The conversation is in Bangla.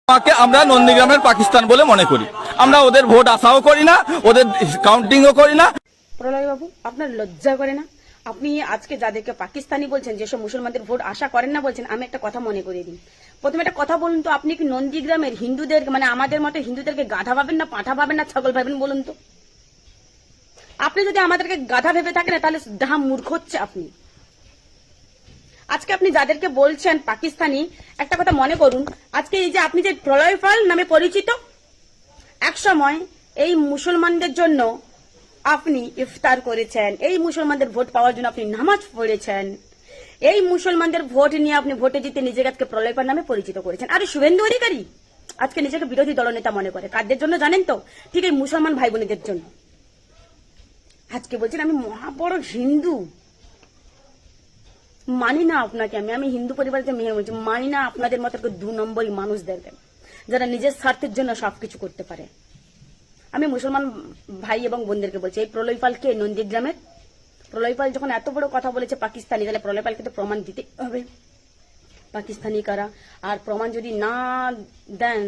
আমরা নন্দীগ্রামের পাকিস্তান বলে মনে করি। আমরা ওদের ভোট আশাও করি না, ওদের কাউন্টিংও করি না। প্রলয় বাবু, আপনার লজ্জা করে না? আপনি আজকে যাদেরকে পাকিস্তানি বলছেন, যেসব মুসলমানদের ভোট আশা করেন না বলছেন, আমি একটা কথা মনে করিয়ে দিই। প্রথমে একটা কথা বলুন তো, আপনি কি নন্দীগ্রামের হিন্দুদের, মানে আমাদের মতো হিন্দুদেরকে গাধা ভাবেন না, পাঁঠা ভাবেন না, ছাগল ভাবেন বলুন তো? আপনি যদি আমাদেরকে গাধা ভেবে থাকেন তাহলে ডাহা মূর্খ হচ্ছে আপনি। আজকে আপনি যাদেরকে বলছেন পাকিস্তানি, একটা কথা মনে করুন, আজকে এই যে আপনি যে প্রলয় পাল নামে পরিচিত, এক সময় এই মুসলমানদের জন্য আপনি ইফতার করেছেন, এই মুসলমানদের ভোট পাওয়ার জন্য আপনি নামাজ পড়েছেন, এই মুসলমানদের ভোট নিয়ে আপনি ভোটে জিতে নিজেকে আজকে প্রলয় পাল নামে পরিচিত করেছেন। আর শুভেন্দু অধিকারী আজকে নিজেকে বিরোধী দলনেতা মনে করে কাদের জন্য জানেন তো? ঠিক এই মুসলমান ভাই বোনেদের জন্য। আজকে বলছেন আমি মহা বড় হিন্দু। মানি না আপনাকে, আমি হিন্দু পরিবারের মেয়ে বলছি, মানি না আপনাদের মতো 2 নম্বরই মানুষদেরকে, যারা নিজের স্বার্থের জন্য সবকিছু করতে পারে। আমি মুসলমান ভাই এবং বোনদেরকে বলছি, এই প্রলয় পাল কে? নন্দীগ্রামের প্রলয় পাল যখন এত বড় কথা বলেছে পাকিস্তানি, তাহলে প্রলয় পালকে তো প্রমাণ দিতে হবে পাকিস্তানি কারা। আর প্রমাণ যদি না দেন